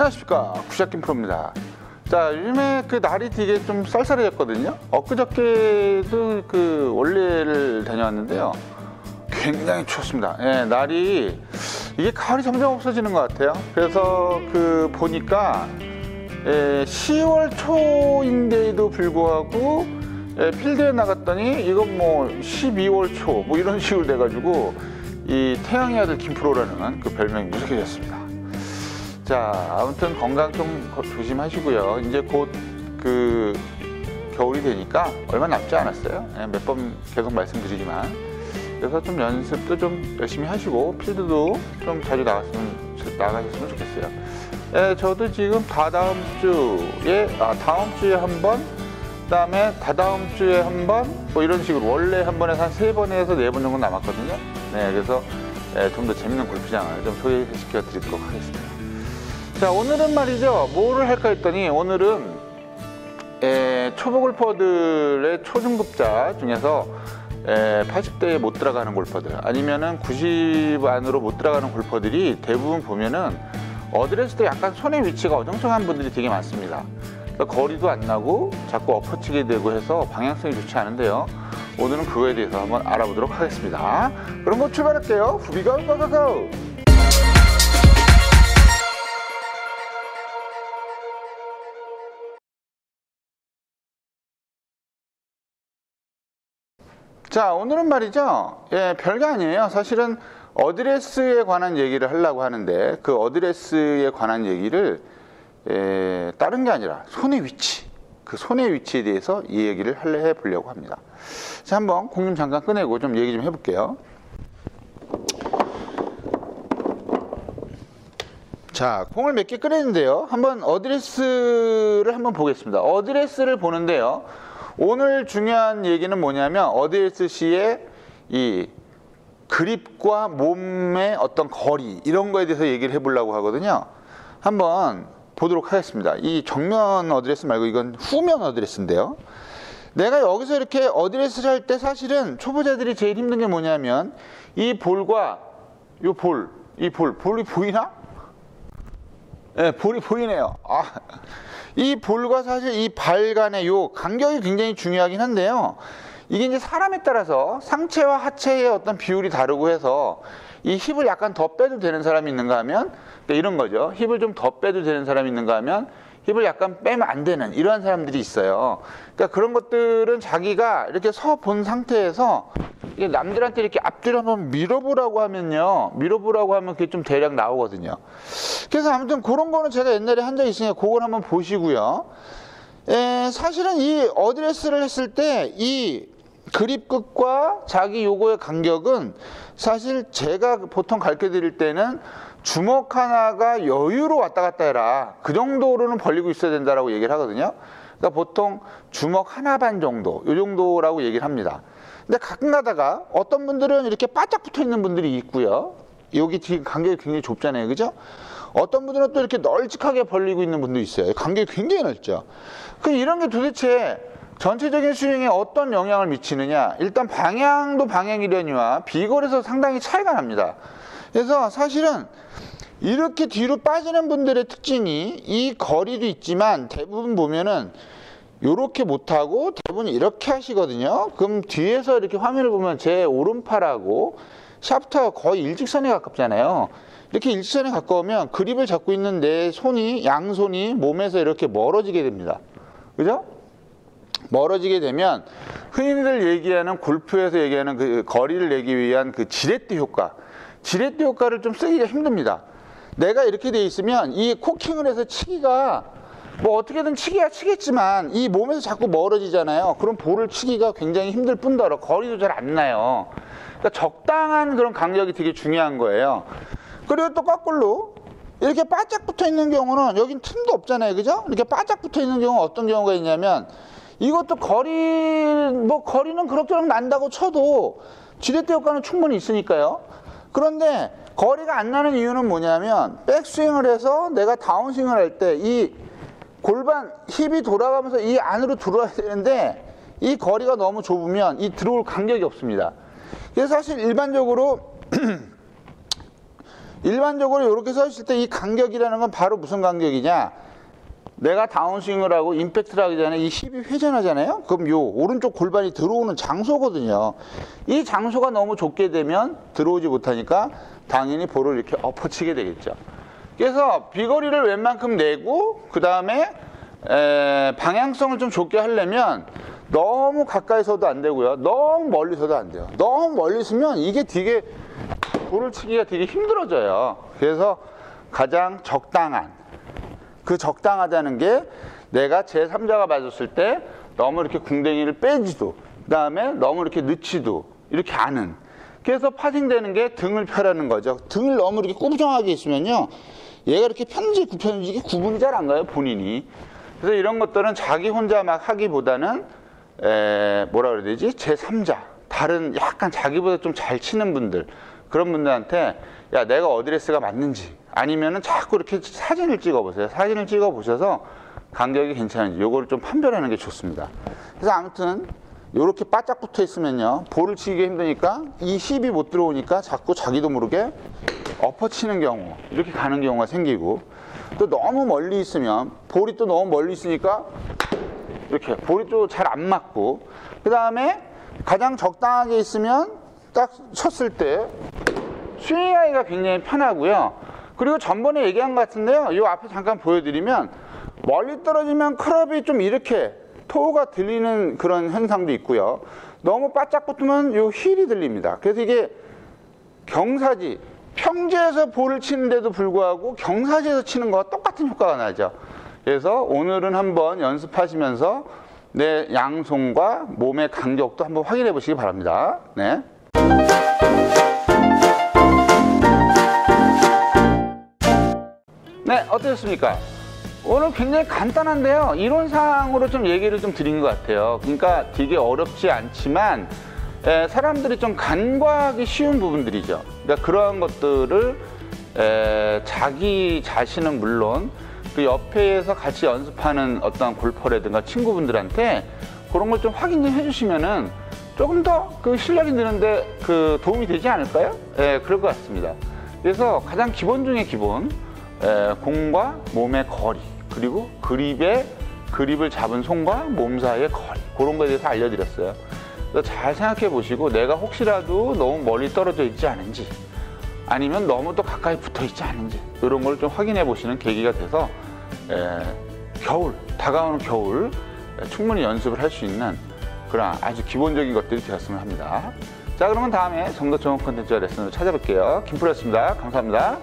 안녕하십니까, 구시아킴 프로입니다. 자, 요즘에 그 날이 되게 좀 쌀쌀해졌거든요. 엊그저께도 그 원래를 다녀왔는데요, 굉장히 추웠습니다. 예, 날이 이게 가을이 점점 없어지는 것 같아요. 그래서 그 보니까 10월 초인데도 불구하고 필드에 나갔더니 이건 뭐 12월 초 뭐 이런 식으로 돼가지고 이 태양의 아들 김프로라는 그 별명이 무색해졌습니다. 자, 아무튼 건강 좀 조심하시고요. 이제 곧 그 겨울이 되니까 얼마 남지 않았어요. 몇 번 계속 말씀드리지만, 그래서 좀 연습도 좀 열심히 하시고 필드도 좀 자주 나가셨으면 좋겠어요. 저도 지금 다다음 주에 한 번, 그다음에 다다음 주에 한 번, 뭐 이런 식으로 원래 한 번에서 한 3번에서 4번 정도 남았거든요. 네, 그래서 좀 더 재밌는 골프장을 좀 소개시켜 드리도록 하겠습니다. 자, 오늘은 말이죠, 뭐를 할까 했더니, 오늘은 초보 골퍼들의 초중급자 중에서 80대에 못 들어가는 골퍼들, 아니면은 90 안으로 못 들어가는 골퍼들이 대부분 보면은 어드레스 때 약간 손의 위치가 어정쩡한 분들이 되게 많습니다. 그러니까 거리도 안 나고 자꾸 엎어치게 되고 해서 방향성이 좋지 않은데요, 오늘은 그거에 대해서 한번 알아보도록 하겠습니다. 그럼 뭐 출발할게요. 후비가 고고고! 자, 오늘은 말이죠, 별게 아니에요. 사실은 어드레스에 관한 얘기를 하려고 하는데, 그 어드레스에 관한 얘기를 다른 게 아니라 손의 위치, 그 손의 위치에 대해서 이 얘기를 해보려고 합니다. 자, 한번 공 좀 잠깐 꺼내고 좀 얘기 좀 해볼게요. 자, 공을 몇 개 꺼냈는데요, 한번 어드레스를 한번 보겠습니다. 어드레스를 보는데요, 오늘 중요한 얘기는 뭐냐면 어드레스 시의 이 그립과 몸의 어떤 거리, 이런 거에 대해서 얘기를 해보려고 하거든요. 한번 보도록 하겠습니다. 이 정면 어드레스 말고 이건 후면 어드레스인데요, 내가 여기서 이렇게 어드레스를 할 때 사실은 초보자들이 제일 힘든 게 뭐냐면 이 볼과 이 볼이 보이나? 네, 볼이 보이네요. 이 볼과 사실 이 발 간의 요 간격이 굉장히 중요하긴 한데요, 이게 이제 사람에 따라서 상체와 하체의 어떤 비율이 다르고 해서 이 힙을 약간 더 빼도 되는 사람이 있는가 하면, 이런 거죠. 힙을 좀 더 빼도 되는 사람이 있는가 하면 힙을 약간 빼면 안 되는 이러한 사람들이 있어요. 그러니까 그런 것들은 자기가 이렇게 서 본 상태에서 이게 남들한테 이렇게 앞뒤로 한번 밀어보라고 하면요, 그게 좀 대략 나오거든요. 그래서 아무튼 그런 거는 제가 옛날에 한 적이 있으니까 그걸 한번 보시고요. 사실은 이 어드레스를 했을 때 이 그립 끝과 자기 요거의 간격은 사실 제가 보통 가르쳐 드릴 때는 주먹 하나가 여유로 왔다 갔다 해라, 그 정도로는 벌리고 있어야 된다라고 얘기를 하거든요. 그러니까 보통 주먹 하나 반 정도, 요 정도라고 얘기를 합니다. 근데 가끔 가다가 어떤 분들은 이렇게 바짝 붙어 있는 분들이 있고요, 여기 지금 간격이 굉장히 좁잖아요, 그죠? 어떤 분들은 또 이렇게 널찍하게 벌리고 있는 분도 있어요. 간격이 굉장히 넓죠. 이런 게 도대체 전체적인 스윙에 어떤 영향을 미치느냐, 일단 방향도 방향이려니와 비거리에서 상당히 차이가 납니다. 그래서 사실은 이렇게 뒤로 빠지는 분들의 특징이 이 거리도 있지만 대부분 보면은 이렇게 못하고 대부분 이렇게 하시거든요. 그럼 뒤에서 이렇게 화면을 보면 제 오른팔하고 샤프트가 거의 일직선에 가깝잖아요. 이렇게 일직선에 가까우면 그립을 잡고 있는 내 손이, 양손이 몸에서 이렇게 멀어지게 됩니다. 그죠? 멀어지게 되면 흔히들 얘기하는, 골프에서 얘기하는 그 거리를 내기 위한 그 지렛대 효과를 좀 쓰기가 힘듭니다. 내가 이렇게 돼 있으면 이 코킹을 해서 치기가 뭐 어떻게든 치기야 치겠지만 이 몸에서 자꾸 멀어지잖아요. 그럼 볼을 치기가 굉장히 힘들 뿐더러 거리도 잘 안 나요. 그러니까 적당한 그런 간격이 되게 중요한 거예요. 그리고 또 거꾸로 이렇게 바짝 붙어 있는 경우는 여긴 틈도 없잖아요, 그죠? 이렇게 바짝 붙어 있는 경우는 어떤 경우가 있냐면, 이것도 거리는 그럭저럭 난다고 쳐도 지렛대 효과는 충분히 있으니까요. 그런데 거리가 안 나는 이유는 뭐냐면, 백스윙을 해서 내가 다운스윙을 할 때 이 골반 힙이 돌아가면서 이 안으로 들어와야 되는데 이 거리가 너무 좁으면 이 들어올 간격이 없습니다. 그래서 사실 일반적으로 일반적으로 이렇게 서 있을 때 이 간격이라는 건 바로 무슨 간격이냐? 내가 다운스윙을 하고 임팩트를 하기 전에 이 힙이 회전하잖아요? 그럼 요 오른쪽 골반이 들어오는 장소거든요. 이 장소가 너무 좁게 되면 들어오지 못하니까 당연히 볼을 이렇게 엎어치게 되겠죠. 그래서 비거리를 웬만큼 내고 그 다음에 방향성을 좀 좁게 하려면 너무 가까이서도 안 되고요. 너무 멀리서도 안 돼요. 너무 멀리 있으면 이게 되게 볼을 치기가 되게 힘들어져요. 그래서 가장 적당한, 그 적당하다는 게 내가 제3자가 맞았을 때 너무 이렇게 궁뎅이를 빼지도, 그 다음에 너무 이렇게 늦지도 이렇게 않은. 그래서 파생되는 게 등을 펴라는 거죠. 등을 너무 이렇게 꾸부정하게 있으면요, 얘가 이렇게 편지 굽혔는지 이게 구분이 잘 안 가요, 본인이. 그래서 이런 것들은 자기 혼자 막 하기보다는 뭐라 그래야 되지? 제3자, 다른 약간 자기보다 좀 잘 치는 분들, 그런 분들한테 야, 내가 어드레스가 맞는지, 아니면은 자꾸 이렇게 사진을 찍어 보세요. 사진을 찍어 보셔서 간격이 괜찮은지 요거를 좀 판별하는 게 좋습니다. 그래서 아무튼 요렇게 바짝 붙어 있으면요, 볼을 치기 힘드니까 이 힙이 못 들어오니까 자꾸 자기도 모르게 엎어치는 경우, 이렇게 가는 경우가 생기고, 또 너무 멀리 있으면 볼이 또 너무 멀리 있으니까 이렇게 볼이 또 잘 안 맞고, 그 다음에 가장 적당하게 있으면 딱 쳤을 때 스윙하기가 굉장히 편하고요. 그리고 전번에 얘기한 것 같은데요, 이 앞에 잠깐 보여드리면 멀리 떨어지면 클럽이 좀 이렇게 토가 들리는 그런 현상도 있고요. 너무 바짝 붙으면 이 힐이 들립니다. 그래서 이게 경사지, 평지에서 볼을 치는데도 불구하고 경사지에서 치는 거와 똑같은 효과가 나죠. 그래서 오늘은 한번 연습하시면서 내 양손과 몸의 간격도 한번 확인해 보시기 바랍니다. 네. 네, 어떠셨습니까? 오늘 굉장히 간단한데요, 이론상으로 좀 얘기를 좀 드린 것 같아요. 그러니까 되게 어렵지 않지만 사람들이 좀 간과하기 쉬운 부분들이죠. 그러니까 그러한 것들을 자기 자신은 물론 그 옆에서 같이 연습하는 어떤 골퍼라든가 친구분들한테 그런 걸 좀 확인 좀 해주시면은 조금 더 그 실력이 느는데 그 도움이 되지 않을까요? 그럴 것 같습니다. 그래서 가장 기본 중에 기본, 공과 몸의 거리, 그리고 그립을 잡은 손과 몸 사이의 거리, 그런 거에 대해서 알려드렸어요. 그래서 잘 생각해 보시고 내가 혹시라도 너무 멀리 떨어져 있지 않은지, 아니면 너무 또 가까이 붙어 있지 않은지, 이런 걸 좀 확인해 보시는 계기가 돼서 다가오는 겨울 충분히 연습을 할 수 있는 그런 아주 기본적인 것들이 되었으면 합니다. 자, 그러면 다음에 좀 더 좋은 콘텐츠와 레슨으로 찾아뵐게요. 김프로였습니다. 감사합니다.